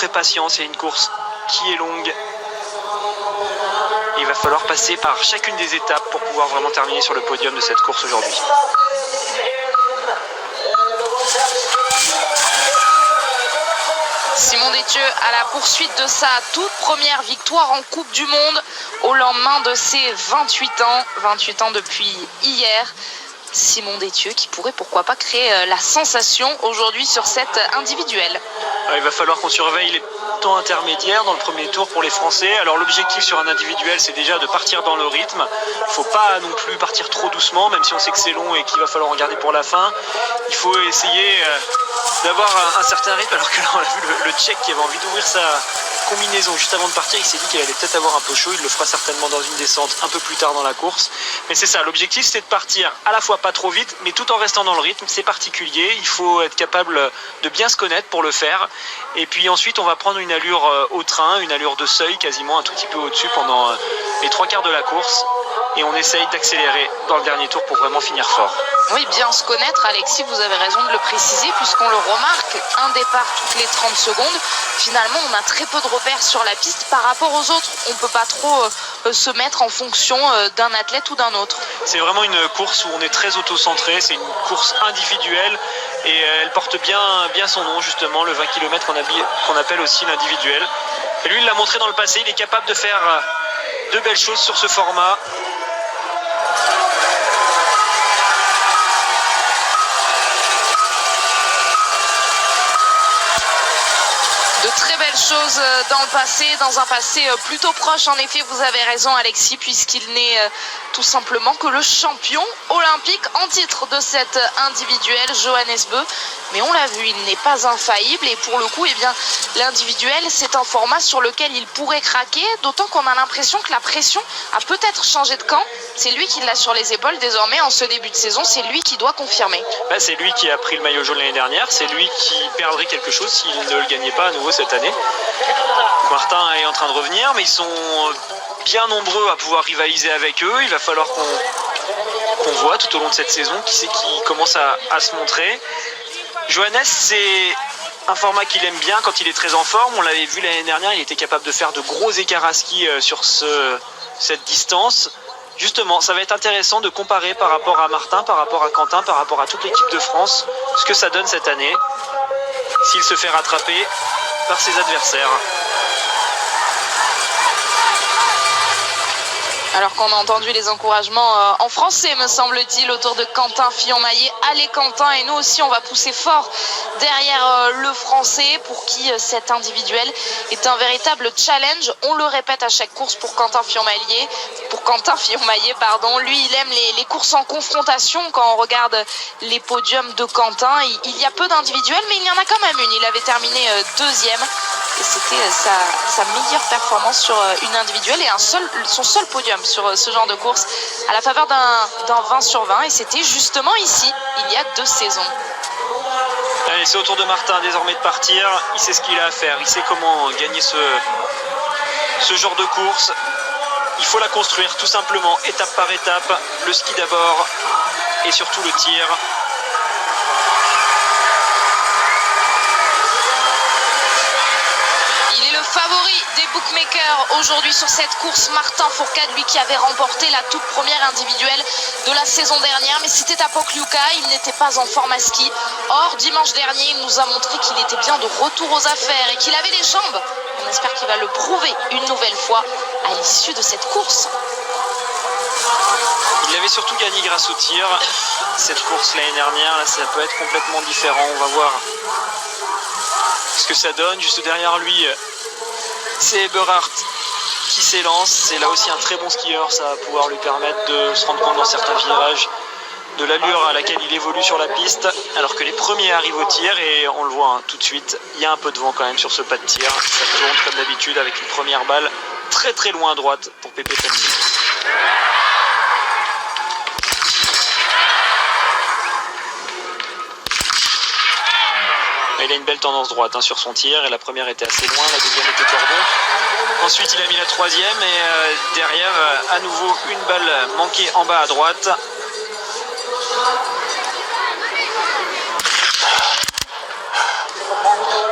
très patient, c'est une course qui est longue. Il va falloir passer par chacune des étapes pour pouvoir vraiment terminer sur le podium de cette course aujourd'hui. Simon Détieux à la poursuite de sa toute première victoire en Coupe du Monde au lendemain de ses 28 ans depuis hier. Simon Détieux qui pourrait pourquoi pas créer la sensation aujourd'hui sur cette individuelle. Il va falloir qu'on surveille les temps intermédiaires dans le premier tour pour les Français. Alors l'objectif sur un individuel, c'est déjà de partir dans le rythme. Il ne faut pas non plus partir trop doucement, même si on sait que c'est long et qu'il va falloir regarder pour la fin. Il faut essayer d'avoir un certain rythme, alors que là on a vu le Tchèque qui avait envie d'ouvrir sa combinaison juste avant de partir. Il s'est dit qu'il allait peut-être avoir un peu chaud. Il le fera certainement dans une descente un peu plus tard dans la course. Mais c'est ça, l'objectif c'est de partir à la fois pas trop vite, mais tout en restant dans le rythme. C'est particulier, il faut être capable de bien se connaître pour le faire. Et puis ensuite on va prendre une allure au train, une allure de seuil quasiment un tout petit peu au-dessus pendant les 3/4 de la course. Et on essaye d'accélérer dans le dernier tour pour vraiment finir fort. Oui, bien se connaître, Alexis, vous avez raison de le préciser, puisqu'on le remarque, un départ toutes les 30 secondes. Finalement, on a très peu de repères sur la piste par rapport aux autres. On ne peut pas trop se mettre en fonction d'un athlète ou d'un autre. C'est vraiment une course où on est très auto-centré, c'est une course individuelle et elle porte bien son nom, justement, le 20 km qu'on appelle aussi l'individuel. Et lui, il l'a montré dans le passé, il est capable de faire de belles choses sur ce format. De très belles choses dans le passé, dans un passé plutôt proche. En effet, vous avez raison, Alexis, puisqu'il n'est tout simplement que le champion olympique en titre de cette individuelle, Johannes Beu. Mais on l'a vu, il n'est pas infaillible et pour le coup, eh bien, l'individuel, c'est un format sur lequel il pourrait craquer, d'autant qu'on a l'impression que la pression a peut-être changé de camp. C'est lui qui l'a sur les épaules désormais en ce début de saison, c'est lui qui doit confirmer. C'est lui qui a pris le maillot jaune l'année dernière, c'est lui qui perdrait quelque chose s'il ne le gagnait pas à nouveau cette année. Martin est en train de revenir, mais ils sont bien nombreux à pouvoir rivaliser avec eux. Il va falloir qu'on voit tout au long de cette saison qui c'est qui commence à se montrer. Johannes, c'est un format qu'il aime bien quand il est très en forme. On l'avait vu l'année dernière, il était capable de faire de gros écarts à ski sur cette distance. Justement, ça va être intéressant de comparer par rapport à Martin, par rapport à Quentin, par rapport à toute l'équipe de France, ce que ça donne cette année, s'il se fait rattraper par ses adversaires. Alors qu'on a entendu les encouragements en français, me semble-t-il, autour de Quentin Fillon-Maillet. Allez Quentin, et nous aussi on va pousser fort derrière le français pour qui cet individuel est un véritable challenge. On le répète à chaque course pour Quentin Fillon-Maillet. Lui il aime les courses en confrontation. Quand on regarde les podiums de Quentin, il y a peu d'individuels, mais il y en a quand même une. Il avait terminé deuxième. Et c'était sa meilleure performance sur une individuelle et son seul podium sur ce genre de course à la faveur d'un 20 sur 20. Et c'était justement ici, il y a 2 saisons. Allez, c'est au tour de Martin désormais de partir. Il sait ce qu'il a à faire, il sait comment gagner ce genre de course. Il faut la construire tout simplement, étape par étape. Le ski d'abord et surtout le tir. Favori des bookmakers aujourd'hui sur cette course, Martin Fourcade, lui qui avait remporté la toute première individuelle de la saison dernière, mais c'était à Pokljuka, il n'était pas en forme à ski. Or, dimanche dernier, il nous a montré qu'il était bien de retour aux affaires et qu'il avait les jambes. On espère qu'il va le prouver une nouvelle fois à l'issue de cette course. Il avait surtout gagné grâce au tir, cette course l'année dernière. Là, ça peut être complètement différent, on va voir ce que ça donne. Juste derrière lui, c'est Eberhardt qui s'élance. C'est là aussi un très bon skieur, ça va pouvoir lui permettre de se rendre compte dans certains virages de l'allure à laquelle il évolue sur la piste, alors que les premiers arrivent au tir et on le voit tout de suite, il y a un peu de vent quand même sur ce pas de tir. Ça tourne comme d'habitude avec une première balle très très loin à droite pour Pépé Palmier. Il a une belle tendance droite sur son tir et la première était assez loin, la deuxième était cordon. Ensuite il a mis la troisième et derrière à nouveau une balle manquée en bas à droite.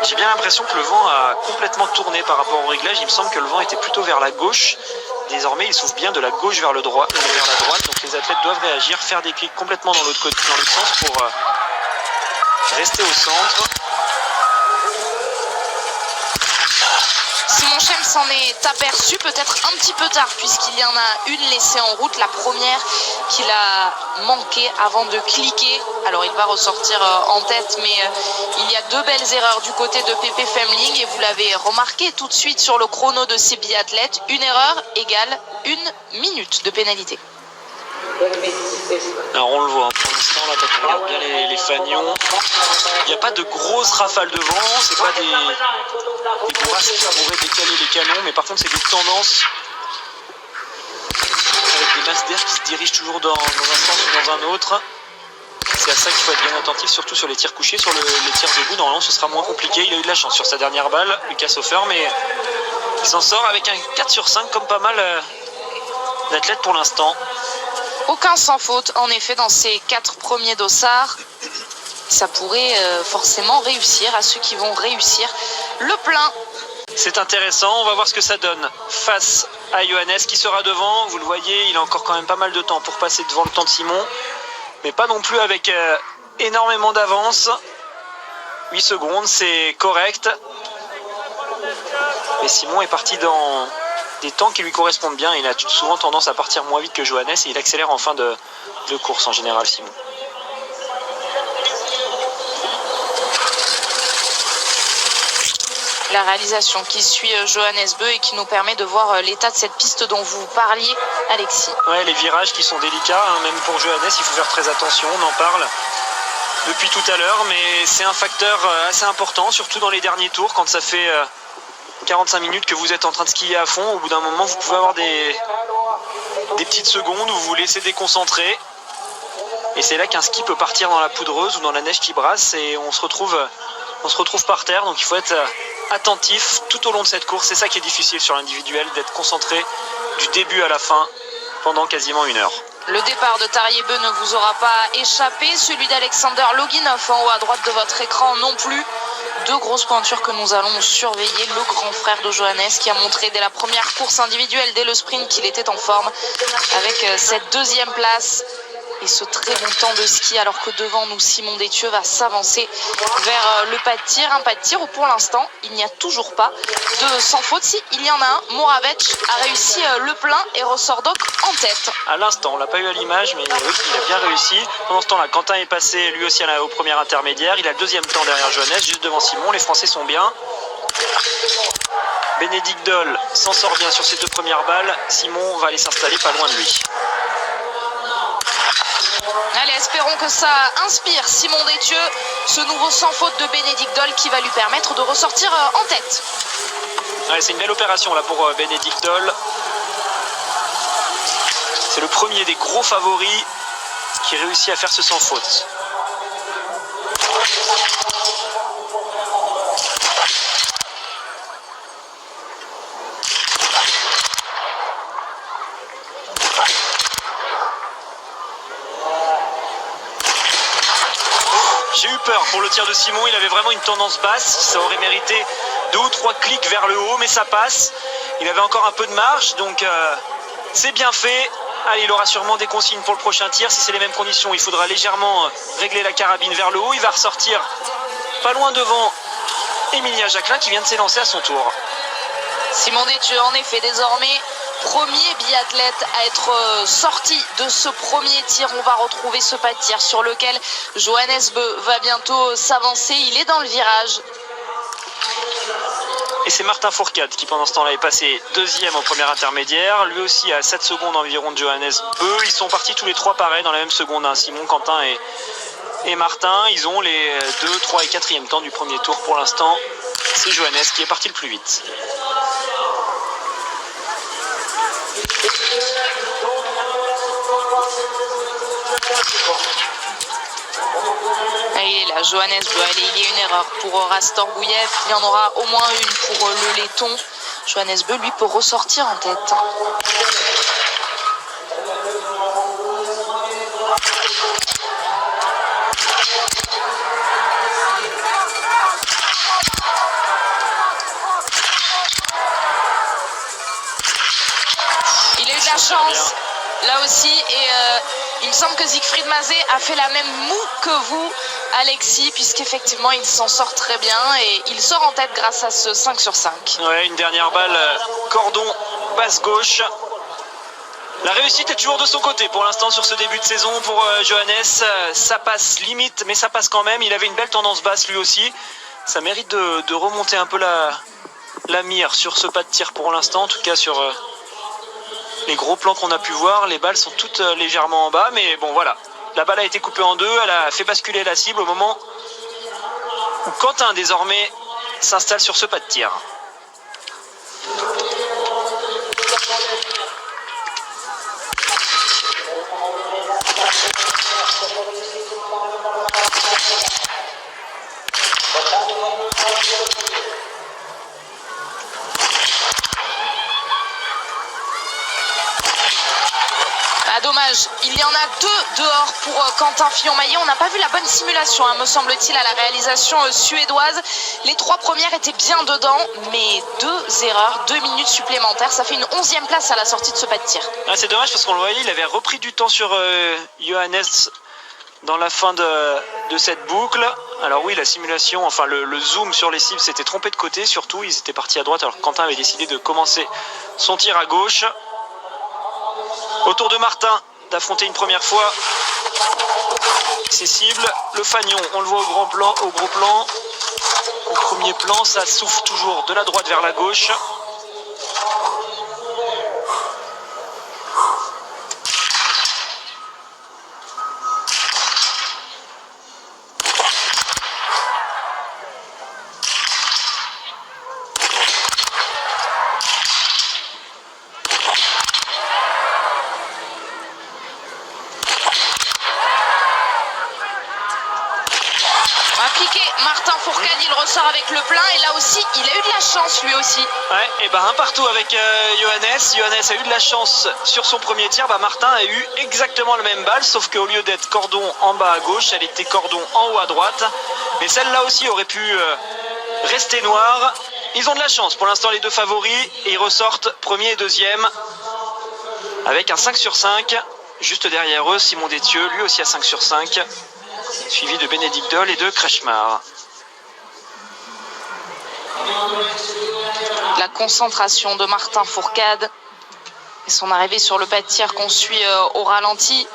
J'ai bien l'impression que le vent a complètement tourné par rapport au réglage. Il me semble que le vent était plutôt vers la gauche. Désormais, il souffle bien de la gauche vers la droite. Donc les athlètes doivent réagir, faire des kicks complètement dans l'autre sens pour rester au centre. Simon Chem s'en est aperçu peut-être un petit peu tard puisqu'il y en a une laissée en route, la première qu'il a manqué avant de cliquer. Alors il va ressortir en tête, mais il y a deux belles erreurs du côté de Pépé Femling et vous l'avez remarqué tout de suite sur le chrono de ces biathlètes, une erreur égale 1 minute de pénalité. Alors on le voit, pour l'instant là quand on regarde bien les fanions, il n'y a pas de grosses rafales de vent, c'est pas des bourrasques qui pourraient décaler les canons, mais par contre c'est des tendances avec des masses d'air qui se dirigent toujours dans un sens ou dans un autre. C'est à ça qu'il faut être bien attentif, surtout sur les tirs couchés. Sur les tirs debout, normalement ce sera moins compliqué. Il a eu de la chance sur sa dernière balle, Lucas Hofer, mais il s'en sort avec un 4 sur 5 comme pas mal d'athlètes pour l'instant. Aucun sans faute, en effet, dans ces 4 premiers dossards. Ça pourrait forcément réussir à ceux qui vont réussir le plein. C'est intéressant, on va voir ce que ça donne face à Johannes qui sera devant. Vous le voyez, il a encore quand même pas mal de temps pour passer devant le temps de Simon, mais pas non plus avec énormément d'avance. 8 secondes, c'est correct. Et Simon est parti dans des temps qui lui correspondent bien. Il a souvent tendance à partir moins vite que Johannes et il accélère en fin de course en général, Simon. La réalisation qui suit Johannes Beu et qui nous permet de voir l'état de cette piste dont vous parliez, Alexis. Ouais, les virages qui sont délicats, hein, même pour Johannes, il faut faire très attention, on en parle depuis tout à l'heure, mais c'est un facteur assez important, surtout dans les derniers tours, quand ça fait 45 minutes que vous êtes en train de skier à fond. Au bout d'un moment, vous pouvez avoir des petites secondes où vous vous laissez déconcentrer. Et c'est là qu'un ski peut partir dans la poudreuse ou dans la neige qui brasse et on se retrouve par terre. Donc il faut être attentif tout au long de cette course. C'est ça qui est difficile sur l'individuel, d'être concentré du début à la fin pendant quasiment 1 heure. Le départ de Tarier-Beu ne vous aura pas échappé, celui d'Alexander Loginov en haut à droite de votre écran non plus. 2 grosses pointures que nous allons surveiller. Le grand frère de Johannes qui a montré dès la première course individuelle, dès le sprint, qu'il était en forme avec cette 2e place et ce très bon temps de ski, alors que devant nous, Simon Détieux va s'avancer vers le pas de tir. Un pas de tir où pour l'instant, il n'y a toujours pas de sans faute. Si, il y en a un. Moravec a réussi le plein et ressort donc en tête. À l'instant, on l'a pas eu à l'image, mais oui, il a bien réussi. Pendant ce temps-là, Quentin est passé lui aussi au premier intermédiaire. Il a le 2e temps derrière Johannes, juste devant Simon. Les Français sont bien. Bénédicte Doll s'en sort bien sur ses 2 premières balles. Simon va aller s'installer pas loin de lui. Allez, espérons que ça inspire Simon Détieux, ce nouveau sans faute de Bénédicte Doll qui va lui permettre de ressortir en tête. Ouais, c'est une belle opération là pour Bénédicte Doll. C'est le premier des gros favoris qui réussit à faire ce sans faute. J'ai eu peur pour le tir de Simon, il avait vraiment une tendance basse, ça aurait mérité 2 ou 3 clics vers le haut, mais ça passe. Il avait encore un peu de marge, donc c'est bien fait. Allez, il aura sûrement des consignes pour le prochain tir. Si c'est les mêmes conditions, il faudra légèrement régler la carabine vers le haut. Il va ressortir pas loin devant Emilia Jacquelin qui vient de s'élancer à son tour. Simon Détieux, en effet, désormais premier biathlète à être sorti de ce premier tir. On va retrouver ce pas de tir sur lequel Johannes Beu va bientôt s'avancer. Il est dans le virage. Et c'est Martin Fourcade qui pendant ce temps-là est passé 2e au premier intermédiaire. Lui aussi à 7 secondes environ de Johannes Beu. Ils sont partis tous les 3 pareils dans la même seconde, hein. Simon, Quentin et Martin. Ils ont les 2, 3 et 4e temps du premier tour pour l'instant. C'est Johannes qui est parti le plus vite. Et là, Johannes Beu, allez, il y a une erreur pour Rastor Gouyev. Il y en aura au moins une pour le laiton. Johannes Beu, lui, peut ressortir en tête. la chance là aussi. Et il me semble que Siegfried Mazet a fait la même moue que vous, Alexis, puisqu'effectivement il s'en sort très bien et il sort en tête grâce à ce 5 sur 5. Ouais, une dernière balle, cordon, basse gauche. La réussite est toujours de son côté pour l'instant sur ce début de saison pour Johannes. Ça passe limite, mais ça passe quand même. Il avait une belle tendance basse lui aussi. Ça mérite de remonter un peu la mire sur ce pas de tir pour l'instant. En tout cas sur les gros plans qu'on a pu voir. Les balles sont toutes légèrement en bas. Mais bon voilà, la balle a été coupée en deux. Elle a fait basculer la cible au moment où Quentin désormais s'installe sur ce pas de tir. Ah, dommage, il y en a deux dehors pour Quentin Fillon-Maillet. On n'a pas vu la bonne simulation, hein, me semble-t-il, à la réalisation suédoise. Les 3 premières étaient bien dedans, mais 2 erreurs, 2 minutes supplémentaires. Ça fait une 11e place à la sortie de ce pas de tir. Ah, c'est dommage parce qu'on le voyait, il avait repris du temps sur Johannes dans la fin de cette boucle. Alors oui, la simulation, enfin le zoom sur les cibles s'était trompé de côté. Surtout, ils étaient partis à droite alors que Quentin avait décidé de commencer son tir à gauche. Autour de Martin d'affronter une première fois ses cibles. Le fanion, on le voit au gros plan. Au premier plan, ça souffle toujours de la droite vers la gauche. Appliqué, Martin Fourcade, il ressort avec le plein et là aussi il a eu de la chance lui aussi. Ouais, et ben un partout avec Johannes. Johannes a eu de la chance sur son premier tir. Martin a eu exactement la même balle, sauf qu'au lieu d'être cordon en bas à gauche, elle était cordon en haut à droite. Mais celle-là aussi aurait pu rester noire. Ils ont de la chance pour l'instant les deux favoris et ils ressortent premier et deuxième avec un 5 sur 5. Juste derrière eux, Simon Détieux, lui aussi à 5 sur 5. Suivi de Bénédicte Doll et de Kretschmar. La concentration de Martin Fourcade et son arrivée sur le pas de tir qu'on suit au ralenti.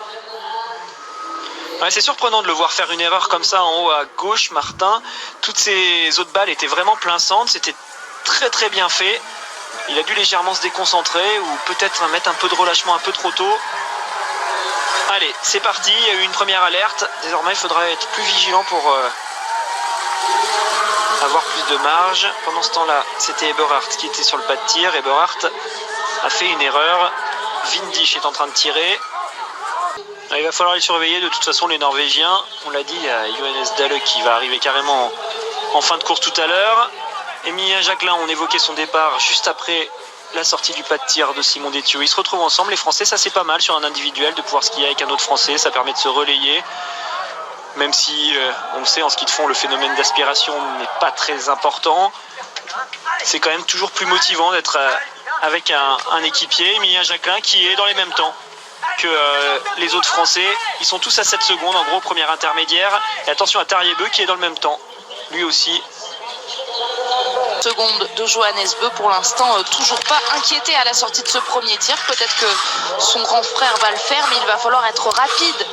Ouais, c'est surprenant de le voir faire une erreur comme ça en haut à gauche, Martin. Toutes ses autres balles étaient vraiment plein centre, c'était très très bien fait. Il a dû légèrement se déconcentrer ou peut-être mettre un peu de relâchement un peu trop tôt. Allez, c'est parti, il y a eu une première alerte. Désormais, il faudra être plus vigilant pour avoir plus de marge. Pendant ce temps-là, c'était Eberhardt qui était sur le pas de tir. Eberhardt a fait une erreur. Windisch est en train de tirer. Alors, il va falloir les surveiller. De toute façon, les Norvégiens, on l'a dit, il y a Johannes Dalle qui va arriver carrément en fin de course tout à l'heure. Emilien Jacquelin, on évoquait son départ juste après la sortie du pas de tir de Simon Détieux. Ils se retrouvent ensemble, les Français, ça c'est pas mal sur un individuel de pouvoir skier avec un autre Français, ça permet de se relayer, même si on le sait en ski de fond le phénomène d'aspiration n'est pas très important, c'est quand même toujours plus motivant d'être avec un équipier, Emilien Jacquelin, qui est dans les mêmes temps que les autres Français. Ils sont tous à 7 secondes en gros, premier intermédiaire, et attention à Tariebeu qui est dans le même temps, lui aussi. Seconde de Johannes Beu pour l'instant, toujours pas inquiété à la sortie de ce premier tir. Peut-être que son grand frère va le faire, mais il va falloir être rapide.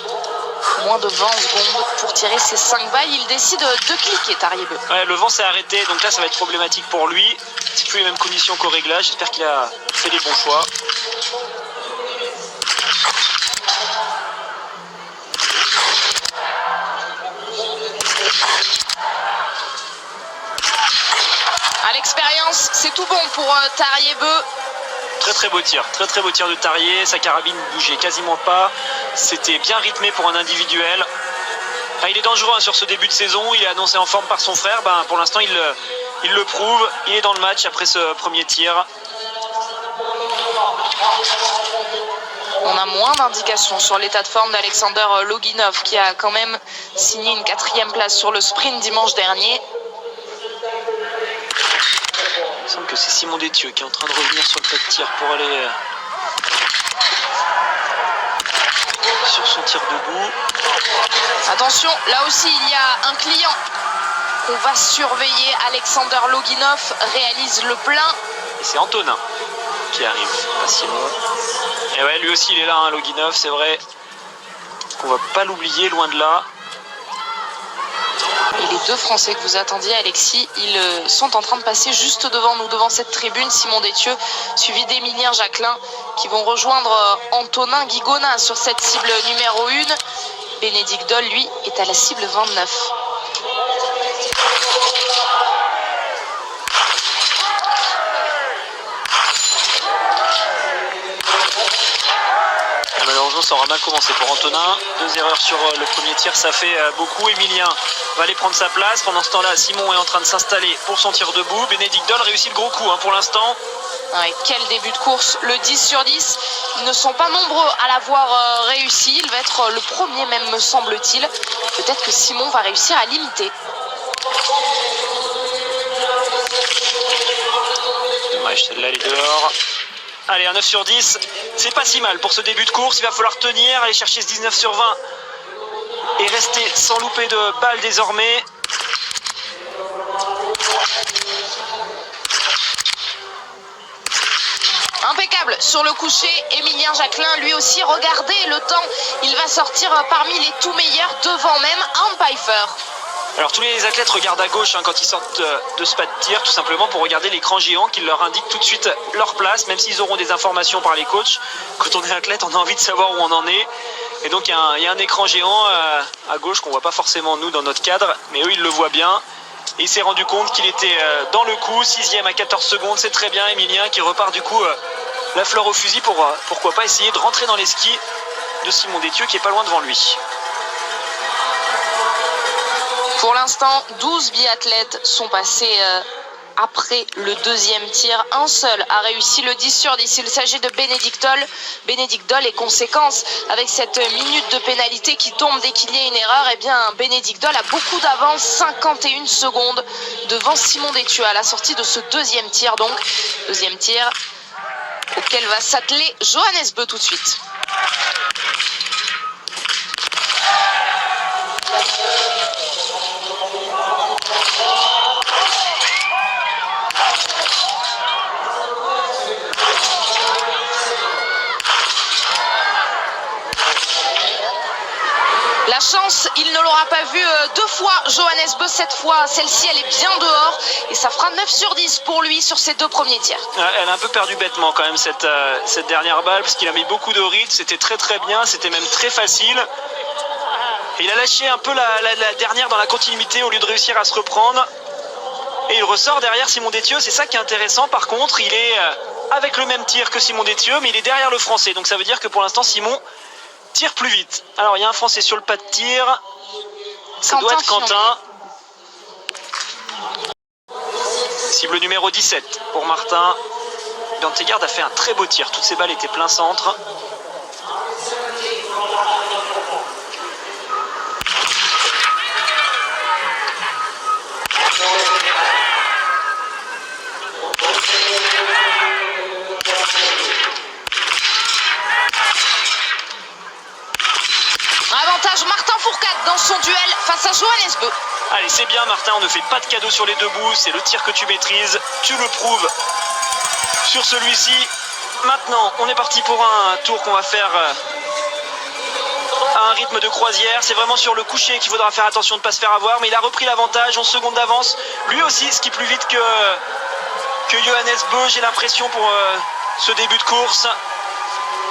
Moins de 20 secondes pour tirer ses 5 balles. Il décide de cliquer, Tariebeu. Ouais, le vent s'est arrêté, donc là ça va être problématique pour lui. C'est plus les mêmes conditions qu'au réglage. J'espère qu'il a fait les bons choix. À l'expérience, c'est tout bon pour Tariebeu. Très beau tir, très beau tir de Tarier. Sa carabine ne bougeait quasiment pas. C'était bien rythmé pour un individuel. Ah, il est dangereux hein, sur ce début de saison. Il est annoncé en forme par son frère. Pour l'instant, il le prouve. Il est dans le match après ce premier tir. On a moins d'indications sur l'état de forme d'Alexander Loginov qui a quand même signé une 4e place sur le sprint dimanche dernier. Il semble que c'est Simon Détieux qui est en train de revenir sur le pas de tir pour aller Sur son tir debout. Attention, là aussi il y a un client qu'on va surveiller. Alexander Loginov réalise le plein. Et c'est Antonin qui arrive, pas Simon. Et ouais, lui aussi il est là, hein, Loginov, c'est vrai. On va pas l'oublier, loin de là. Et les deux Français que vous attendiez, Alexis, ils sont en train de passer juste devant nous, devant cette tribune. Simon Détieux, suivi d'Emilien Jacquelin, qui vont rejoindre Antonin Guigona sur cette cible numéro 1. Bénédicte Doll, lui, est à la cible 29. Malheureusement, ça aura mal commencé pour Antonin. 2 erreurs sur le premier tir, ça fait beaucoup. Emilien va aller prendre sa place. Pendant ce temps-là, Simon est en train de s'installer pour son tir debout. Bénédicte Doll réussit le gros coup, hein, pour l'instant. Ouais, quel début de course, le 10 sur 10. Ils ne sont pas nombreux à l'avoir réussi. Il va être le premier même, me semble-t-il. Peut-être que Simon va réussir à l'imiter. Dommage, celle-là, elle est dehors. Allez, un 9 sur 10, c'est pas si mal pour ce début de course. Il va falloir tenir, aller chercher ce 19 sur 20 et rester sans louper de balles désormais. Impeccable sur le coucher, Emilien Jacquelin, lui aussi, regardez le temps. Il va sortir parmi les tout meilleurs, devant même Arne Pfeiffer. Alors tous les athlètes regardent à gauche, hein, quand ils sortent de ce pas de tir, tout simplement pour regarder l'écran géant qui leur indique tout de suite leur place, même s'ils auront des informations par les coachs. Quand on est athlète, on a envie de savoir où on en est. Et donc il y a un écran géant à gauche qu'on voit pas forcément nous dans notre cadre, mais eux ils le voient bien. Et il s'est rendu compte qu'il était dans le coup, 6e à 14 secondes, c'est très bien. Emilien qui repart du coup la fleur au fusil pour pourquoi pas essayer de rentrer dans les skis de Simon Détieux qui est pas loin devant lui. Pour l'instant, 12 biathlètes sont passés après le deuxième tir. Un seul a réussi le 10 sur 10. Il s'agit de Bénédicte Doll. Bénédicte Doll est conséquence avec cette minute de pénalité qui tombe dès qu'il y a une erreur. Eh bien, Bénédicte Doll a beaucoup d'avance, 51 secondes devant Simon Détieux à la sortie de ce deuxième tir. Donc, deuxième tir auquel va s'atteler Johannes Beu tout de suite. La chance, il ne l'aura pas vu deux fois, Johannes Beu, cette fois, celle-ci elle est bien dehors et ça fera 9 sur 10 pour lui sur ses deux premiers tirs. Elle a un peu perdu bêtement quand même cette dernière balle parce qu'il a mis beaucoup de rythme, c'était très très bien, c'était même très facile. Et il a lâché un peu la dernière dans la continuité au lieu de réussir à se reprendre. Et il ressort derrière Simon Détieux, c'est ça qui est intéressant. Par contre, il est avec le même tir que Simon Détieux, mais il est derrière le Français. Donc ça veut dire que pour l'instant, Simon tire plus vite. Alors il y a un Français sur le pas de tir. Ça doit être Quentin. Cible numéro 17 pour Martin. Dantegard a fait un très beau tir. Toutes ces balles étaient plein centre. Avantage Martin Fourcade dans son duel face à Johannes Beu. Allez, c'est bien Martin, on ne fait pas de cadeau sur les deux bouts, c'est le tir que tu maîtrises, tu le prouves sur celui-ci. Maintenant, on est parti pour un tour qu'on va faire à un rythme de croisière. C'est vraiment sur le coucher qu'il faudra faire attention de ne pas se faire avoir, mais il a repris l'avantage, 11 secondes d'avance. Lui aussi skie plus vite que Johannes Beu, j'ai l'impression, pour ce début de course.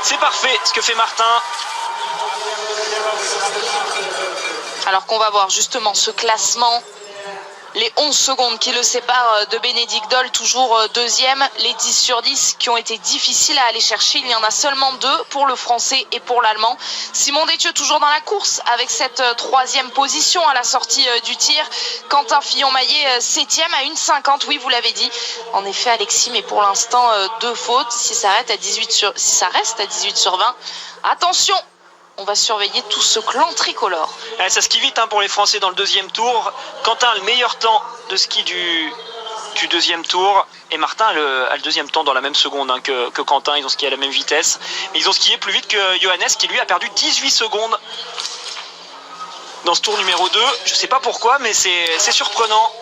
C'est parfait ce que fait Martin. Alors qu'on va voir justement ce classement, les 11 secondes qui le séparent de Bénédicte Doll, toujours deuxième, les 10 sur 10 qui ont été difficiles à aller chercher. Il y en a seulement 2 pour le français et pour l'allemand. Simon Détieux toujours dans la course avec cette troisième position à la sortie du tir. Quentin Fillon-Maillet 7e à 1,50, oui vous l'avez dit. En effet Alexis, mais pour l'instant 2 fautes. Si ça reste à 18 sur 20, attention! On va surveiller tout ce clan tricolore. Ça skie vite, hein, pour les Français dans le deuxième tour. Quentin a le meilleur temps de ski du deuxième tour. Et Martin a le deuxième temps dans la même seconde hein, que Quentin. Ils ont skié à la même vitesse. Mais ils ont skié plus vite que Johannes qui lui a perdu 18 secondes dans ce tour numéro 2. Je ne sais pas pourquoi, mais c'est surprenant.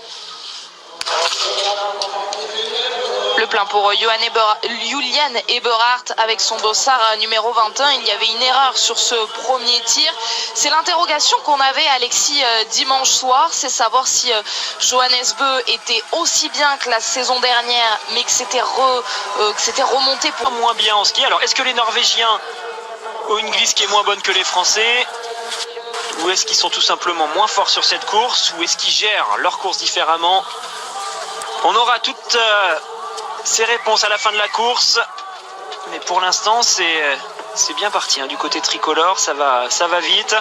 Le plein pour Julian Eberhardt avec son dossard numéro 21. Il y avait une erreur sur ce premier tir. C'est l'interrogation qu'on avait, Alexis, dimanche soir. C'est savoir si Johannes Bö était aussi bien que la saison dernière, mais que c'était remonté pour... Moins bien en ski. Alors, est-ce que les Norvégiens ont une glisse qui est moins bonne que les Français ? Ou est-ce qu'ils sont tout simplement moins forts sur cette course? Ou est-ce qu'ils gèrent leur course différemment? On aura toutes ces réponses à la fin de la course. Mais pour l'instant, c'est bien parti. Hein. Du côté tricolore, ça va vite.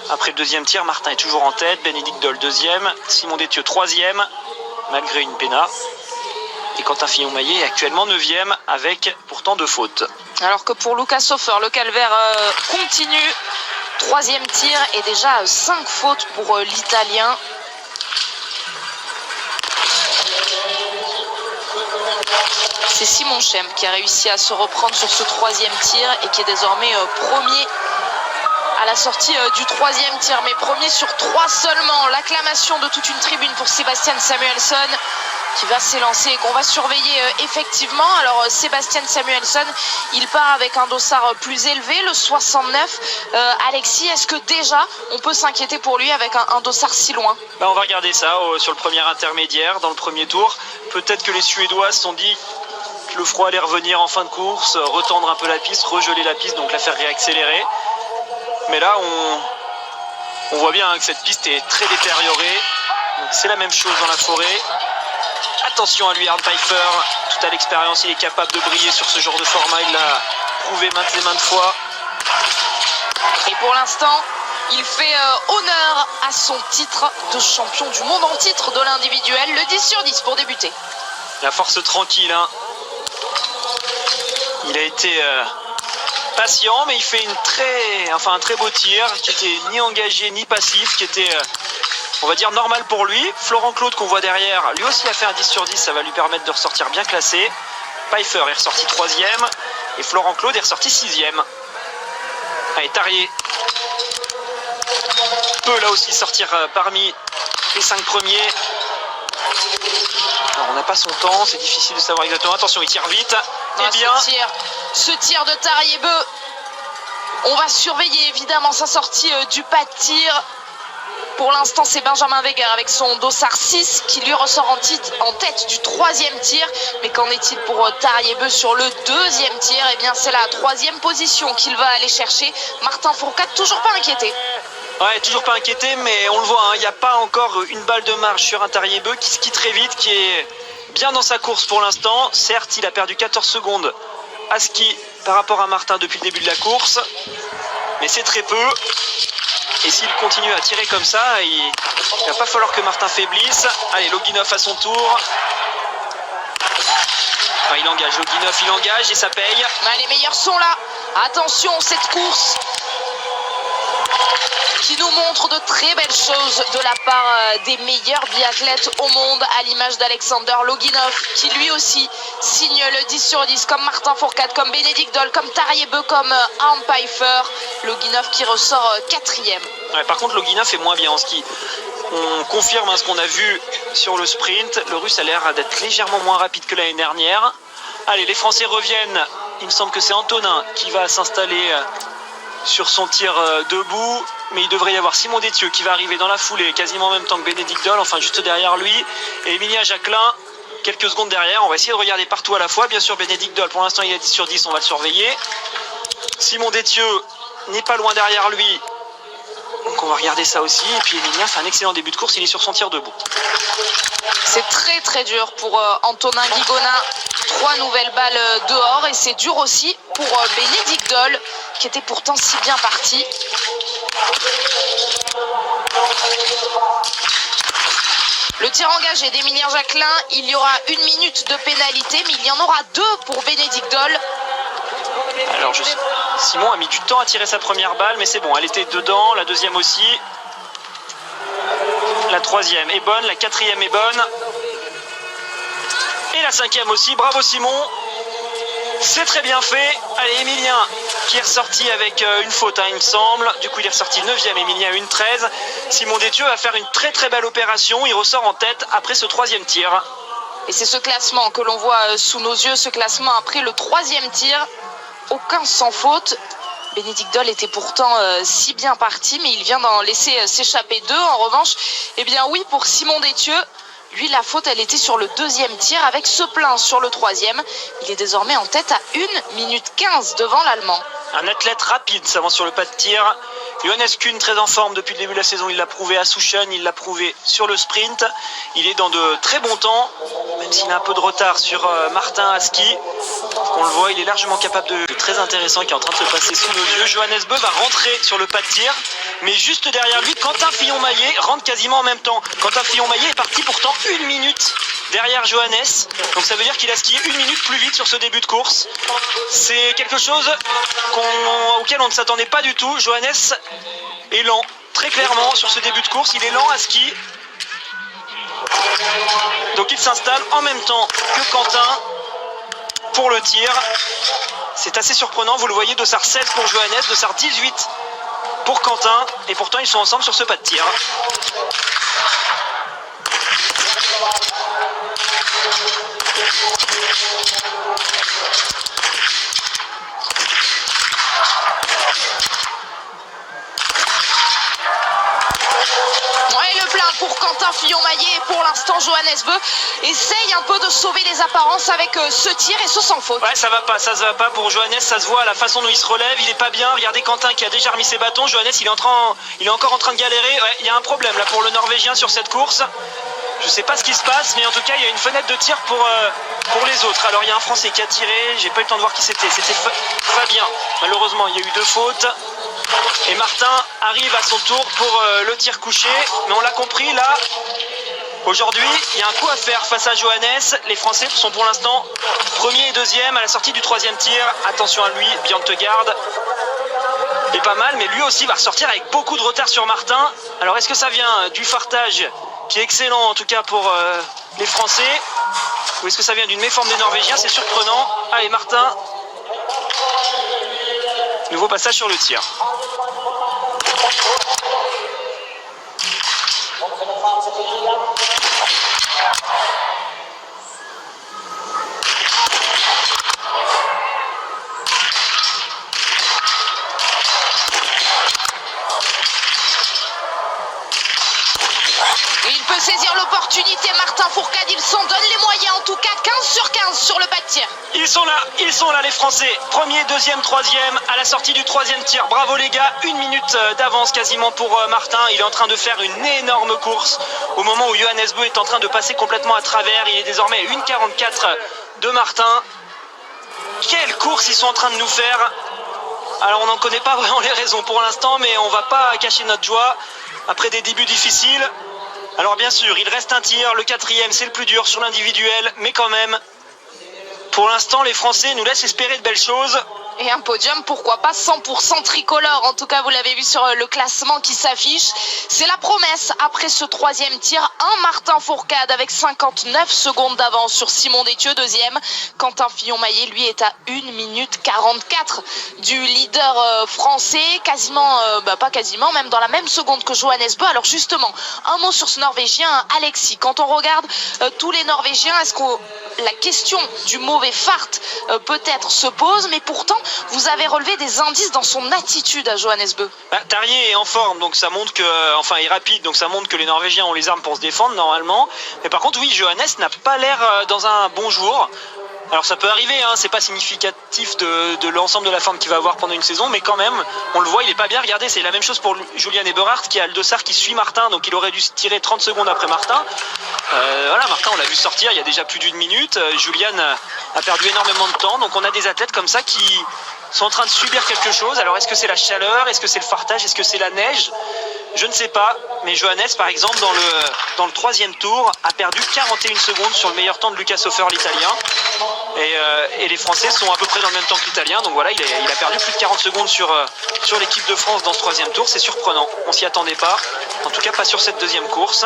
Après le deuxième tir, Martin est toujours en tête. Bénédicte Doll deuxième. Simon Détieux troisième, malgré une pénale. Et Quentin Fillon-Maillet est actuellement 9e avec pourtant 2 fautes. Alors que pour Lucas Hofer, le calvaire continue. Troisième tir et déjà 5 fautes pour l'Italien. C'est Simon Schempp qui a réussi à se reprendre sur ce troisième tir et qui est désormais premier à la sortie du troisième tir, mais premier sur 3 seulement. L'acclamation de toute une tribune pour Sebastian Samuelsson qui va s'élancer et qu'on va surveiller effectivement. Alors Sebastian Samuelsson, il part avec un dossard plus élevé, le 69. Alexis, est-ce que déjà on peut s'inquiéter pour lui avec un dossard si loin? On va regarder ça sur le premier intermédiaire, dans le premier tour. Peut-être que les Suédois se sont dit que le froid allait revenir en fin de course, retendre un peu la piste, regeler la piste, donc la faire réaccélérer. Mais là, on voit bien que cette piste est très détériorée. C'est la même chose dans la forêt. Attention à lui, Arne Pfeiffer. Tout à l'expérience, il est capable de briller sur ce genre de format. Il l'a prouvé maintes et maintes fois. Et pour l'instant, il fait honneur à son titre de champion du monde en titre de l'individuel. Le 10 sur 10 pour débuter. La force tranquille. Hein. Il a été patient, mais il fait un très beau tir qui était ni engagé ni passif, qui était... on va dire normal pour lui. Florent Claude qu'on voit derrière, lui aussi a fait un 10 sur 10, ça va lui permettre de ressortir bien classé. Pfeiffer est ressorti 3e et Florent Claude est ressorti 6e. Allez, Tarier peut là aussi sortir parmi les 5 premiers. Alors, on n'a pas son temps, c'est difficile de savoir exactement. Attention, il tire vite. Et bien. Ce tir de Tarier Bö, on va surveiller évidemment sa sortie du pas de tir. Pour l'instant, c'est Benjamin Weger avec son dossard 6 qui lui ressort en tête du 3e tir. Mais qu'en est-il pour Tarier Bö sur le 2e tir? Eh bien, c'est la 3e position qu'il va aller chercher. Martin Fourcade, toujours pas inquiété. Ouais, toujours pas inquiété, mais on le voit, il n'y a pas encore une balle de marge sur un Tarier Bö qui skie très vite, qui est bien dans sa course pour l'instant. Certes, il a perdu 14 secondes à ski par rapport à Martin depuis le début de la course, mais c'est très peu. Et s'il continue à tirer comme ça, il va pas falloir que Martin faiblisse. Allez, Loginov à son tour. Ah, il engage, Loginov, il engage et ça paye. Les meilleurs sont là. Attention, cette course qui nous montre de très belles choses de la part des meilleurs biathlètes au monde, à l'image d'Alexander Loginov, qui lui aussi signe le 10 sur 10, comme Martin Fourcade, comme Bénédicte Doll, comme Tarier Bö, comme Arne Pfeiffer. Loginov qui ressort 4e. Ouais, par contre, Loginov est moins bien en ski. On confirme ce qu'on a vu sur le sprint. Le Russe a l'air d'être légèrement moins rapide que l'année dernière. Allez, les Français reviennent. Il me semble que c'est Antonin qui va s'installer sur son tir debout. Mais il devrait y avoir Simon Détieux qui va arriver dans la foulée, quasiment en même temps que Bénédicte Doll, enfin juste derrière lui. Et Emilia Jacquelin, quelques secondes derrière. On va essayer de regarder partout à la fois. Bien sûr, Bénédicte Doll, pour l'instant, il est 10 sur 10, on va le surveiller. Simon Détieux n'est pas loin derrière lui. Donc on va regarder ça aussi. Et puis Emilia fait un excellent début de course, il est sur son tir debout. C'est très très dur pour Antonin Guigona. 3 nouvelles balles dehors et c'est dur aussi pour Bénédicte Doll qui était pourtant si bien parti. Le tir engagé d'Emilien Jacquelin, il y aura 1 minute de pénalité, mais il y en aura 2 pour Bénédicte Doll. Alors Simon a mis du temps à tirer sa première balle, mais c'est bon, elle était dedans, la deuxième aussi. La 3e est bonne, la 4e est bonne. Et la 5e aussi, bravo Simon. C'est très bien fait. Allez, Emilien qui est ressorti avec une faute, hein, il me semble. Du coup, il est ressorti 9e, Emilien 1-13. Simon Détieux va faire une très très belle opération. Il ressort en tête après ce 3e tir. Et c'est ce classement que l'on voit sous nos yeux, ce classement après le 3e tir. Aucun sans faute. Bénédicte Doll était pourtant si bien parti, mais il vient d'en laisser s'échapper 2. En revanche, eh bien oui, pour Simon Détieux, lui, la faute, elle était sur le 2e tir avec ce plein sur le 3e. Il est désormais en tête à 1 minute 15 devant l'Allemand. Un athlète rapide s'avance sur le pas de tir. Johannes Kuhn, très en forme depuis le début de la saison, il l'a prouvé à Souchon, il l'a prouvé sur le sprint. Il est dans de très bons temps, même s'il a un peu de retard sur Martin à ski. On le voit, il est largement capable de très intéressant qui est en train de se passer sous nos yeux. Johannes Beu va rentrer sur le pas de tir, mais juste derrière lui, Quentin Fillon-Maillet rentre quasiment en même temps. Quentin Fillon-Maillet est parti pourtant 1 minute derrière Johannes, donc ça veut dire qu'il a skié 1 minute plus vite sur ce début de course. C'est quelque chose auquel on ne s'attendait pas du tout. Johannes est lent, très clairement sur ce début de course, il est lent à ski. Donc il s'installe en même temps que Quentin pour le tir. C'est assez surprenant, vous le voyez, dossard 16 pour Johannes, dossard 18 pour Quentin, et pourtant ils sont ensemble sur ce pas de tir. Ouais, le plein pour Quentin Fillon-Maillet, et pour l'instant Johannes Beu essaye un peu de sauver les apparences avec ce tir et ce sans faute. Ouais, ça va pas pour Johannes, ça se voit à la façon dont il se relève, il est pas bien. Regardez Quentin qui a déjà remis ses bâtons. Johannes, il est encore en train de galérer. Ouais, il y a un problème là pour le Norvégien sur cette course. Je sais pas ce qui se passe, mais en tout cas il y a une fenêtre de tir pour les autres. Alors il y a un Français qui a tiré, j'ai pas eu le temps de voir qui c'était. C'était Fabien. Malheureusement il y a eu 2 fautes. Et Martin arrive à son tour pour le tir couché. Mais on l'a compris là. Aujourd'hui, il y a un coup à faire face à Johannes. Les Français sont pour l'instant 1er et 2e à la sortie du 3e tir. Attention à lui, Bjørntegaard est pas mal, mais lui aussi va ressortir avec beaucoup de retard sur Martin. Alors est-ce que ça vient du fartage qui est excellent en tout cas pour les Français, ou est-ce que ça vient d'une méforme des Norvégiens? C'est surprenant. Allez Martin, nouveau passage sur le tir. Il peut saisir l'opportunité, Martin Fourcade, il s'en donne les moyens, en tout cas 15 sur 15 sur le pas de tir. Ils sont là les Français, 1er, 2e, 3e à la sortie du 3e tir. Bravo les gars, 1 minute d'avance quasiment pour Martin. Il est en train de faire une énorme course au moment où Johannes Beu est en train de passer complètement à travers. Il est désormais à 1,44 de Martin. Quelle course ils sont en train de nous faire. Alors on n'en connaît pas vraiment les raisons pour l'instant, mais on va pas cacher notre joie après des débuts difficiles. Alors bien sûr, il reste un tir, le 4e c'est le plus dur sur l'individuel, mais quand même, pour l'instant les Français nous laissent espérer de belles choses. Et un podium, pourquoi pas 100% tricolore. En tout cas, vous l'avez vu sur le classement qui s'affiche. C'est la promesse après ce 3e tir. Un Martin Fourcade avec 59 secondes d'avance sur Simon Détieux, 2e. Quentin Fillon-Maillet, lui, est à 1 minute 44 du leader français. Quasiment, pas quasiment, même dans la même seconde que Johannes Beu. Alors justement, un mot sur ce Norvégien, Alexis. Quand on regarde tous les Norvégiens, est-ce que la question du mauvais fart peut-être se pose, mais pourtant, vous avez relevé des indices dans son attitude à Johannes Beu. Tarrier est en forme, donc ça montre que, enfin, il est rapide, donc ça montre que les Norvégiens ont les armes pour se défendre normalement. Mais par contre, oui, Johannes n'a pas l'air dans un bon jour. Alors ça peut arriver, hein, c'est pas significatif de l'ensemble de la forme qu'il va avoir pendant une saison, mais quand même, on le voit, il est pas bien. Regardez, c'est la même chose pour Julian Eberhardt qui a le dossard qui suit Martin, donc il aurait dû se tirer 30 secondes après Martin. Voilà, Martin, on l'a vu sortir il y a déjà plus d'1 minute. Julian a perdu énormément de temps, donc on a des athlètes comme ça qui sont en train de subir quelque chose. Alors est-ce que c'est la chaleur, est-ce que c'est le fartage, est-ce que c'est la neige? Je ne sais pas, mais Johannes, par exemple, dans le 3e tour, a perdu 41 secondes sur le meilleur temps de Lucas Hofer, l'Italien. Et les Français sont à peu près dans le même temps que l'Italien. Donc voilà, il a perdu plus de 40 secondes sur l'équipe de France dans ce 3e tour. C'est surprenant, on s'y attendait pas. En tout cas, pas sur cette 2e course.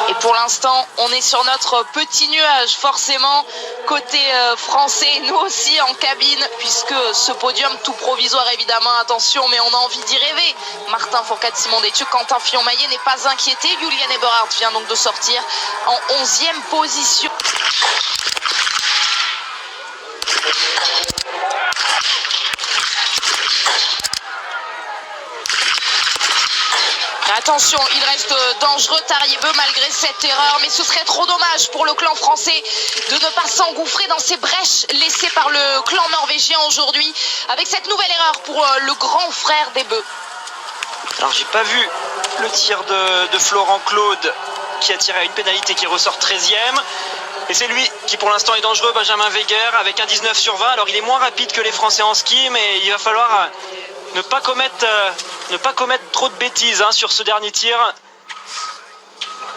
Et Et pour l'instant, on est sur notre petit nuage, forcément, côté français, nous aussi en cabine, puisque ce podium tout provisoire, évidemment, attention, mais on a envie d'y rêver. Martin Fourcade, Simon Détieux, Quentin Fillon-Maillet n'est pas inquiété. Julian Eberhard vient donc de sortir en 11e position. Attention, il reste dangereux Tariebeu malgré cette erreur, mais ce serait trop dommage pour le clan français de ne pas s'engouffrer dans ces brèches laissées par le clan norvégien aujourd'hui, avec cette nouvelle erreur pour le grand frère des Bœufs. Alors j'ai pas vu le tir de Florent Claude qui a tiré à une pénalité qui ressort 13e. Et c'est lui qui pour l'instant est dangereux, Benjamin Weger, avec un 19/20. Alors il est moins rapide que les Français en ski, mais il va falloir ne pas commettre trop de bêtises sur ce dernier tir.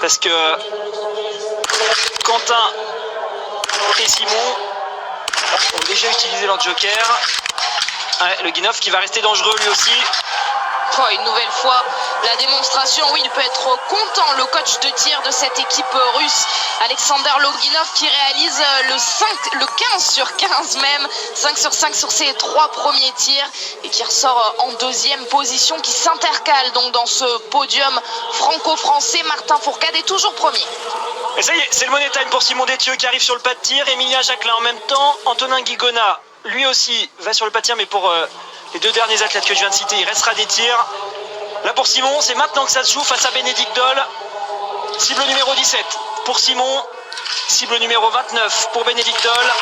Parce que Quentin et Simon ont déjà utilisé leur joker. Ouais, le Guinov qui va rester dangereux lui aussi. Oh, une nouvelle fois, la démonstration, oui, il peut être content, le coach de tir de cette équipe russe, Alexander Loginov, qui réalise le 15 sur 15 même, 5 sur 5 sur ses 3 premiers tirs, et qui ressort en 2e position, qui s'intercale donc dans ce podium franco-français. Martin Fourcade est toujours premier. Et ça y est, c'est le money time pour Simon Détieux qui arrive sur le pas de tir, Emilien Jacquelin en même temps, Antonin Guigona, lui aussi, va sur le pas de tir, mais pour... les deux derniers athlètes que je viens de citer, il restera des tirs. Là pour Simon, c'est maintenant que ça se joue face à Bénédicte Doll. Cible numéro 17 pour Simon. Cible numéro 29 pour Bénédicte Doll.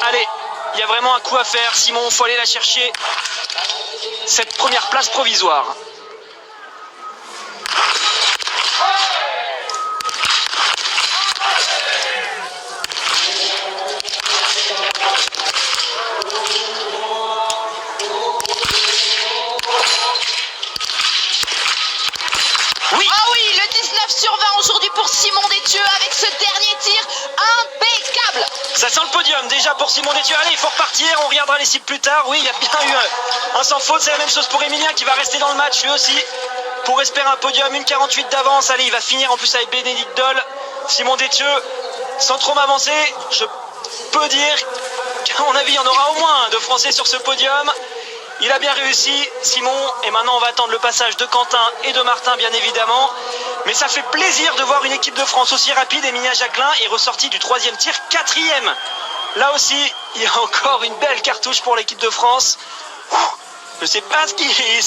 Allez, il y a vraiment un coup à faire. Simon, il faut aller la chercher. Cette première place provisoire. Aujourd'hui pour Simon Détieux avec ce dernier tir impeccable. Ça sent le podium déjà pour Simon Détieux. Allez, il faut repartir, on regardera les cibles plus tard. Oui, il y a bien eu un sans faute. C'est la même chose pour Emilien qui va rester dans le match lui aussi pour espérer un podium, 1,48 d'avance. Allez, il va finir en plus avec Bénédicte Doll. Simon Détieux, sans trop m'avancer, je peux dire qu'à mon avis il y en aura au moins de Français sur ce podium. Il a bien réussi, Simon, et maintenant on va attendre le passage de Quentin et de Martin bien évidemment. Mais ça fait plaisir de voir une équipe de France aussi rapide. Emilien Jacquelin est ressorti du 3e tir, 4e. Là aussi, il y a encore une belle cartouche pour l'équipe de France. Je ne sais pas ce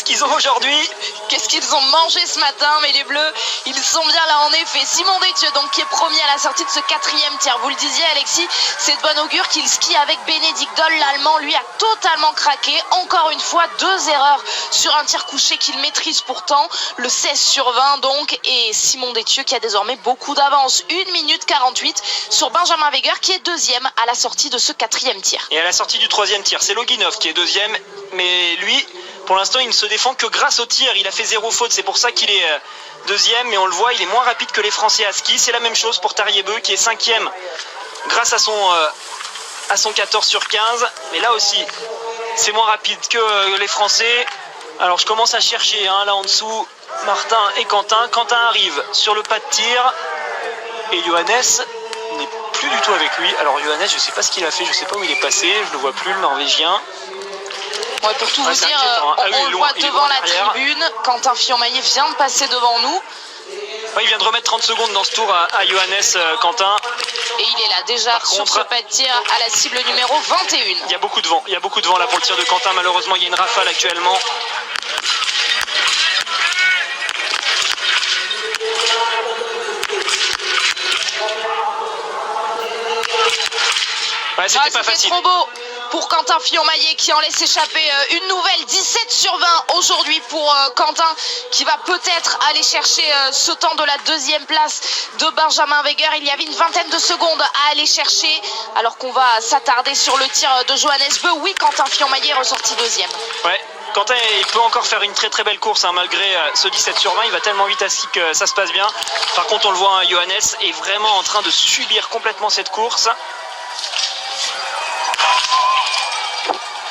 qu'ils ont aujourd'hui. Qu'est-ce qu'ils ont mangé ce matin, mais les Bleus, ils sont bien là en effet. Simon Détieux, donc, qui est premier à la sortie de ce 4e tir. Vous le disiez, Alexis, c'est de bon augure qu'il skie avec Bénédicte Doll. L'Allemand, lui, a totalement craqué. Encore une fois, 2 erreurs sur un tir couché qu'il maîtrise pourtant. Le 16 sur 20, donc. Et Simon Détieux qui a désormais beaucoup d'avance. 1 minute 48 sur Benjamin Weger, qui est 2e à la sortie de ce 4e tir. Et à la sortie du 3e tir, c'est Loginov qui est 2e. Mais lui, pour l'instant, il ne se défend que grâce au tir. Il a fait 0 faute, c'est pour ça qu'il est 2e. Mais on le voit, il est moins rapide que les Français à ski. C'est la même chose pour Tariebeu qui est 5e grâce à son 14 sur 15. Mais là aussi, c'est moins rapide que les Français. Alors je commence à chercher là en dessous Martin et Quentin. Quentin arrive sur le pas de tir. Et Johannes n'est plus du tout avec lui. Alors Johannes, je ne sais pas ce qu'il a fait, je ne sais pas où il est passé. Je ne le vois plus, le Norvégien. Ouais, pour tout vous dire, on le voit devant la tribune. Quentin Fillon-Maillet vient de passer devant nous. Ouais, il vient de remettre 30 secondes dans ce tour à Johannes, Quentin. Et il est là déjà sur ce pas de tir à la cible numéro 21. Il y a beaucoup de vent, là pour le tir de Quentin. Malheureusement, il y a une rafale actuellement. Ouais, c'était pas facile. Trop beau pour Quentin Fillon-Maillet qui en laisse échapper une nouvelle. 17 sur 20 aujourd'hui pour Quentin qui va peut-être aller chercher ce temps de la 2e place de Benjamin Weger. Il y avait une vingtaine de secondes à aller chercher alors qu'on va s'attarder sur le tir de Johannes Beu. Oui, Quentin Fillon-Maillet est ressorti 2e. Ouais. Quentin, il peut encore faire une très très belle course malgré ce 17 sur 20. Il va tellement vite à ski que ça se passe bien. Par contre, on le voit, Johannes est vraiment en train de subir complètement cette course.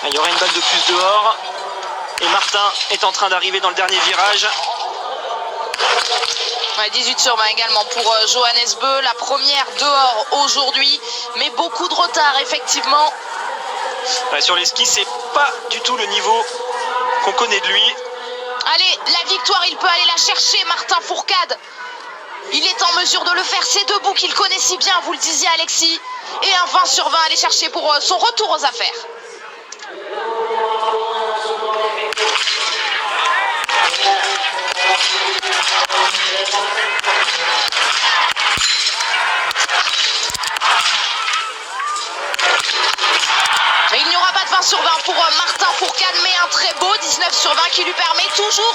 Il y aura une balle de plus dehors. Et Martin est en train d'arriver dans le dernier virage. Ouais, 18 sur 20 également pour Johannes Beu, la première dehors aujourd'hui, mais beaucoup de retard effectivement. Ouais, sur les skis, c'est pas du tout le niveau qu'on connaît de lui. Allez, la victoire, il peut aller la chercher, Martin Fourcade. Il est en mesure de le faire, c'est debout qu'il connaît si bien, vous le disiez Alexis. Et un 20 sur 20 à aller chercher pour son retour aux affaires. Il n'y aura pas de 20 sur 20 pour Martin Fourcade, mais un très beau 19 sur 20 qui lui permet toujours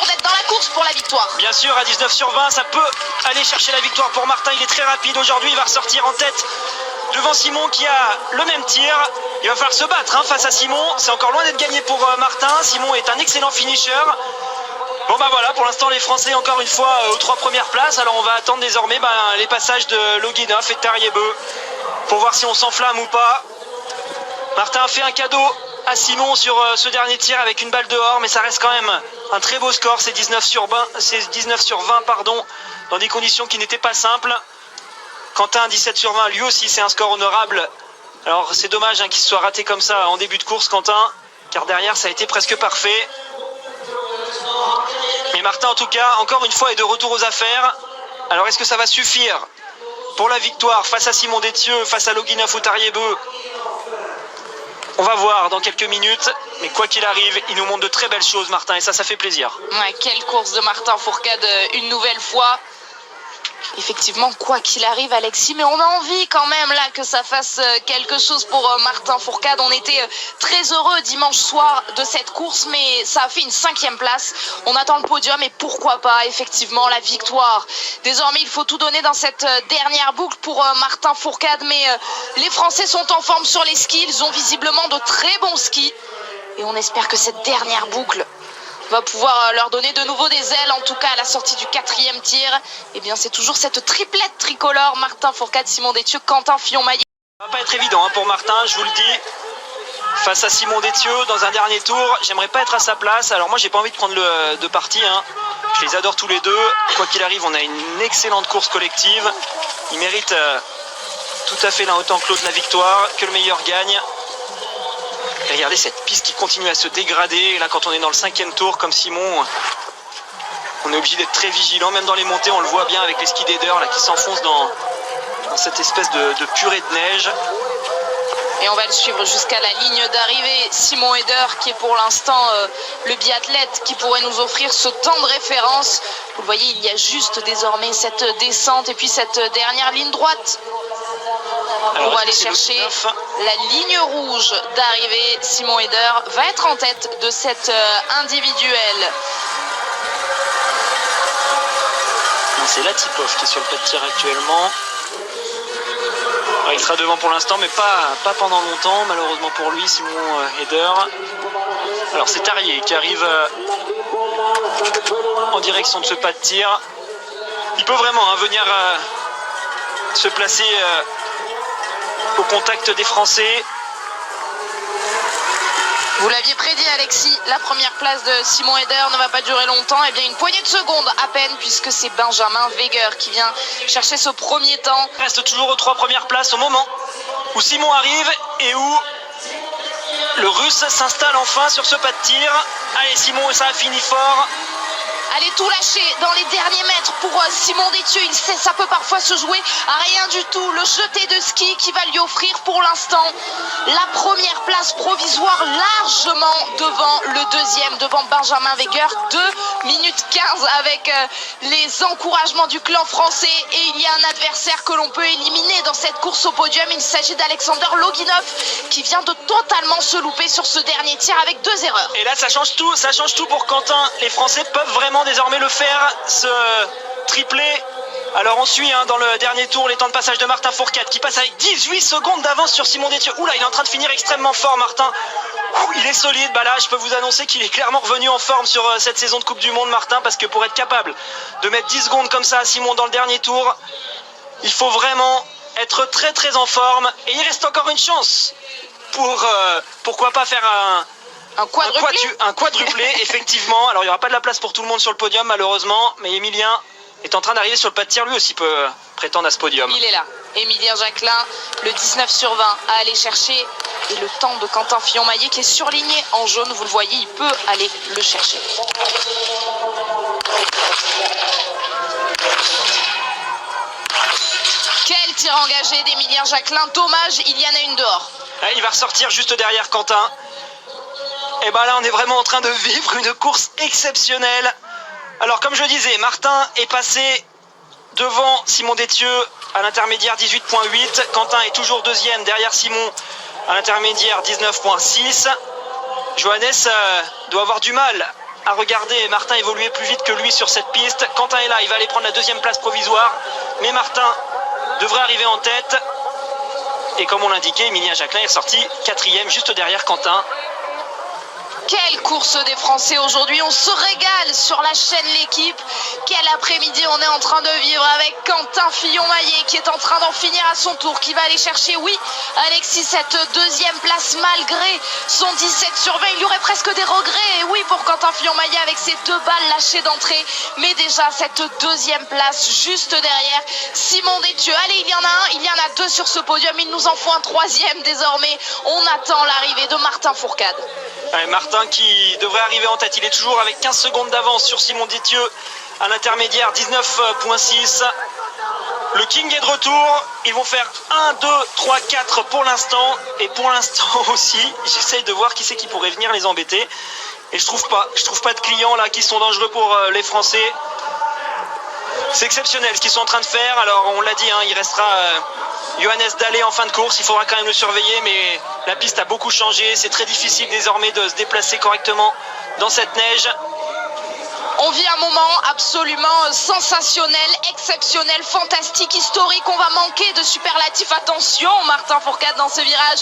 d'être dans la course pour la victoire. Bien sûr, à 19 sur 20, ça peut aller chercher la victoire pour Martin. Il est très rapide aujourd'hui, il va ressortir en tête devant Simon qui a le même tir. Il va falloir se battre face à Simon. C'est encore loin d'être gagné pour Martin. Simon est un excellent finisher. Bon bah voilà, pour l'instant les Français encore une fois aux 3 premières places. Alors on va attendre désormais les passages de Loguinov et Tariebeu pour voir si on s'enflamme ou pas. Martin a fait un cadeau à Simon sur ce dernier tir avec une balle dehors, mais ça reste quand même un très beau score. C'est 19 sur 20 pardon, dans des conditions qui n'étaient pas simples. Quentin 17 sur 20, lui aussi c'est un score honorable. Alors c'est dommage qu'il se soit raté comme ça en début de course, Quentin, car derrière ça a été presque parfait. Mais Martin en tout cas, encore une fois, est de retour aux affaires. Alors est-ce que ça va suffire pour la victoire face à Simon Détieux, face à Loguinov ou Tariebeu? On va voir dans quelques minutes, mais quoi qu'il arrive, il nous montre de très belles choses, Martin, et ça fait plaisir. Ouais, quelle course de Martin Fourcade une nouvelle fois. Effectivement, quoi qu'il arrive, Alexis, mais on a envie quand même là que ça fasse quelque chose pour Martin Fourcade. On était très heureux dimanche soir de cette course, mais ça a fait une 5e place. On attend le podium et pourquoi pas, effectivement, la victoire. Désormais, il faut tout donner dans cette dernière boucle pour Martin Fourcade, mais les Français sont en forme sur les skis. Ils ont visiblement de très bons skis et on espère que cette dernière boucle va pouvoir leur donner de nouveau des ailes, en tout cas à la sortie du 4e tir. Et bien c'est toujours cette triplette tricolore, Martin Fourcade, Simon Détieux, Quentin Fillon-Maillet. Ça va pas être évident pour Martin, je vous le dis. Face à Simon Détieux dans un dernier tour, j'aimerais pas être à sa place. Alors moi j'ai pas envie de prendre de parti, je les adore tous les deux. Quoi qu'il arrive, on a une excellente course collective. Ils méritent tout à fait l'un autant que l'autre la victoire, que le meilleur gagne. Et regardez cette piste qui continue à se dégrader. Et là, quand on est dans le 5e tour, comme Simon, on est obligé d'être très vigilant. Même dans les montées, on le voit bien avec les ski leaders là, qui s'enfoncent dans cette espèce de purée de neige. Et on va le suivre jusqu'à la ligne d'arrivée. Simon Eder, qui est pour l'instant le biathlète qui pourrait nous offrir ce temps de référence. Vous le voyez, il y a juste désormais cette descente et puis cette dernière ligne droite. Alors, on va aller chercher la ligne rouge d'arrivée. Simon Eder va être en tête de cette individuelle. C'est Latipov qui est sur le pas de tir actuellement. Alors, il sera devant pour l'instant, mais pas pendant longtemps, malheureusement pour lui, Simon Eder. Alors c'est Tarier qui arrive en direction de ce pas de tir. Il peut vraiment venir se placer au contact des Français. Vous l'aviez prédit Alexis, la première place de Simon Eder ne va pas durer longtemps. Et bien une poignée de secondes à peine, puisque c'est Benjamin Weger qui vient chercher ce premier temps. Il reste toujours aux 3 premières places au moment où Simon arrive et où le Russe s'installe enfin sur ce pas de tir. Allez Simon, ça a fini fort. Allez, tout lâcher dans les derniers mètres pour Simon Détieux. Il sait, ça peut parfois se jouer à rien du tout. Le jeté de ski qui va lui offrir pour l'instant la première place provisoire, largement devant le deuxième, devant Benjamin Weger. 2 minutes 15 avec les encouragements du clan français. Et il y a un adversaire que l'on peut éliminer dans cette course au podium. Il s'agit d'Alexander Loguinov qui vient de totalement se louper sur ce dernier tir avec 2 erreurs. Et là, ça change tout pour Quentin. Les Français peuvent vraiment désormais le faire, ce triplé. Alors on suit dans le dernier tour les temps de passage de Martin Fourcade qui passe avec 18 secondes d'avance sur Simon Détieux. Oula, il est en train de finir extrêmement fort, Martin. Il est solide. Bah là, je peux vous annoncer qu'il est clairement revenu en forme sur cette saison de Coupe du Monde, Martin, parce que pour être capable de mettre 10 secondes comme ça à Simon dans le dernier tour, il faut vraiment être très très en forme. Et il reste encore une chance pour pourquoi pas faire un quadruplé, effectivement. Alors il n'y aura pas de la place pour tout le monde sur le podium malheureusement, mais Emilien est en train d'arriver sur le pas de tir, lui aussi peut prétendre à ce podium. Il est là. Émilien Jacquelin, le 19/20 à aller chercher. Et le temps de Quentin Fillon-Maillet qui est surligné en jaune, vous le voyez, il peut aller le chercher. Quel tir engagé d'Émilien Jacquelin. Dommage, il y en a une dehors. Il va ressortir juste derrière Quentin. Et ben là, on est vraiment en train de vivre une course exceptionnelle. Alors, comme je disais, Martin est passé devant Simon Détieux à l'intermédiaire 18.8. Quentin est toujours deuxième derrière Simon à l'intermédiaire 19.6. Johannes doit avoir du mal à regarder Martin évoluer plus vite que lui sur cette piste. Quentin est là, il va aller prendre la deuxième place provisoire. Mais Martin devrait arriver en tête. Et comme on l'indiquait, Émilien Jacquelin est sorti quatrième juste derrière Quentin. Quelle course des Français aujourd'hui, on se régale sur la chaîne L'équipe. Quel après-midi on est en train de vivre avec Quentin Fillon-Maillet qui est en train d'en finir à son tour, qui va aller chercher, oui Alexis, cette deuxième place malgré son 17/20. Il y aurait presque des regrets, et oui, pour Quentin Fillon-Maillet avec ses 2 balles lâchées d'entrée. Mais déjà cette deuxième place juste derrière Simon Détieux. Allez, il y en a 2 sur ce podium, il nous en faut un 3e désormais. On attend l'arrivée de Martin Fourcade. Martin qui devrait arriver en tête, il est toujours avec 15 secondes d'avance sur Simon Détieux à l'intermédiaire 19.6. Le King est de retour, ils vont faire 1, 2, 3, 4 pour l'instant. Et pour l'instant aussi, j'essaye de voir qui c'est qui pourrait venir les embêter. Et je trouve pas de clients là qui sont dangereux pour les Français. C'est exceptionnel ce qu'ils sont en train de faire. Alors on l'a dit, hein, il restera Johannes Dalé en fin de course, il faudra quand même le surveiller, mais la piste a beaucoup changé, c'est très difficile désormais de se déplacer correctement dans cette neige. On vit un moment absolument sensationnel, exceptionnel, fantastique, historique. On va manquer de superlatifs. Attention, Martin Fourcade dans ce virage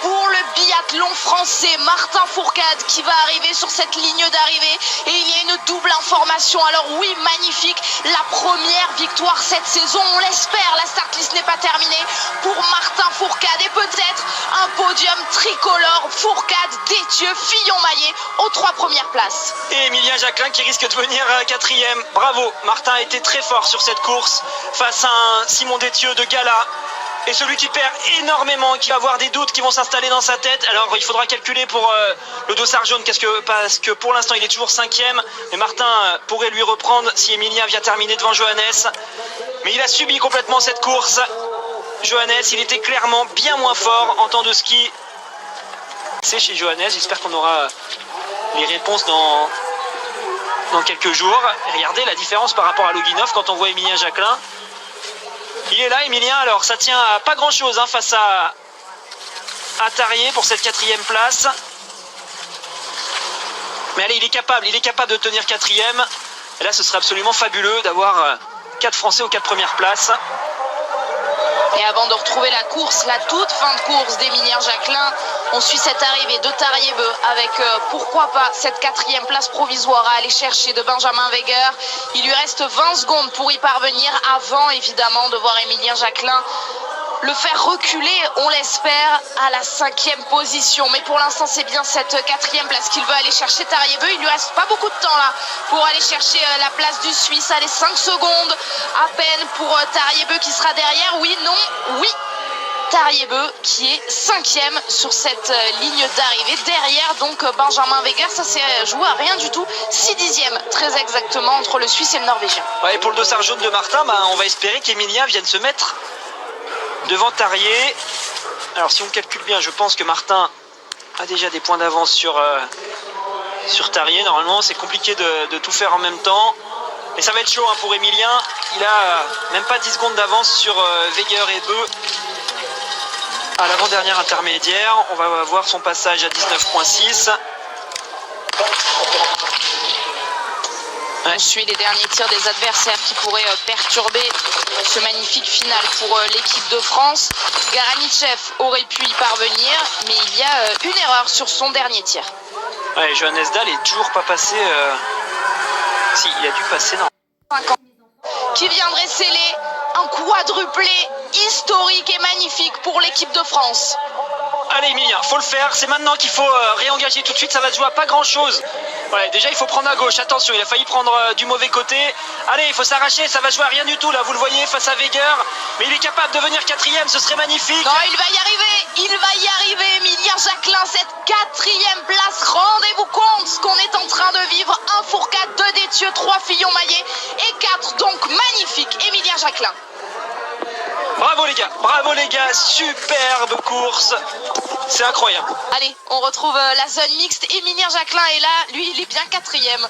pour le biathlon français. Martin Fourcade qui va arriver sur cette ligne d'arrivée. Et il y a une double information. Alors oui, magnifique. La première victoire cette saison. On l'espère. La start list n'est pas terminée pour Martin Fourcade. Et peut-être un podium tricolore. Fourcade, Détieux, Fillon-Maillet aux 3 premières places. Et Émilien Jacquelin qui risque de venir 4e. Bravo, Martin a été très fort sur cette course face à un Simon Détieux de gala. Et celui qui perd énormément, qui va avoir des doutes qui vont s'installer dans sa tête. Alors il faudra calculer pour le dossard jaune parce que pour l'instant il est toujours 5e. Mais Martin pourrait lui reprendre si Émilien vient terminer devant Johannes. Mais il a subi complètement cette course. Johannes, il était clairement bien moins fort en temps de ski. C'est chez Johannes, j'espère qu'on aura les réponses dans quelques jours. Regardez la différence par rapport à Loginov quand on voit Émilien Jacquelin. Il est là, Émilien. Alors ça tient à pas grand chose face à Tarier pour cette 4e place. Mais allez, il est capable de tenir 4e. Et là ce serait absolument fabuleux d'avoir 4 Français aux 4 premières places. Et avant de retrouver la course, la toute fin de course d'Émilien Jacquelin, on suit cette arrivée de Tarier-Beu avec pourquoi pas cette 4e place provisoire à aller chercher de Benjamin Weger. Il lui reste 20 secondes pour y parvenir avant évidemment de voir Émilien Jacquelin le faire reculer, on l'espère, à la 5e position. Mais pour l'instant, c'est bien cette 4e place qu'il veut aller chercher Tarier-Beu. Il lui reste pas beaucoup de temps là pour aller chercher la place du Suisse. Allez, 5 secondes à peine pour Tarier-Beu qui sera derrière. Oui, non, oui. Tarier-Beu qui est 5e sur cette ligne d'arrivée. Derrière donc Benjamin Weger, ça s'est joué à rien du tout. 6/10 très exactement entre le Suisse et le Norvégien. Ouais, et pour le dossard jaune de Martin, on va espérer qu'Émilien vienne se mettre devant Tarier. Alors si on calcule bien, je pense que Martin a déjà des points d'avance sur Tarier. Normalement c'est compliqué de tout faire en même temps. Mais ça va être chaud pour Émilien. Il a même pas 10 secondes d'avance sur Weger et Beu. À l'avant-dernière intermédiaire, on va voir son passage à 19.6. On suit les derniers tirs des adversaires qui pourraient perturber ce magnifique final pour l'équipe de France. Garanitchev aurait pu y parvenir, mais il y a une erreur sur son dernier tir. Ouais, Johannes Dahl est toujours pas passé. Si, il a dû passer, non. Qui viendrait sceller un quadruplé historique et magnifique pour l'équipe de France. Allez Émilien, faut le faire, c'est maintenant qu'il faut réengager tout de suite, ça va se jouer à pas grand chose Ouais, déjà il faut prendre à gauche, attention, il a failli prendre du mauvais côté. Allez, il faut s'arracher, ça va jouer à rien du tout là, vous le voyez face à Weger. Mais il est capable de venir quatrième, ce serait magnifique. Non, il va y arriver, Emilia Jacquelin, cette quatrième place. Rendez-vous compte ce qu'on est en train de vivre. 1 Fourcade, 2 Détieux, 3 Fillon-Maillet et 4, donc magnifique, Emilia Jacquelin. Bravo les gars, superbe course. C'est incroyable. Allez, on retrouve la zone mixte. Emilia Jacquelin est là, lui il est bien quatrième.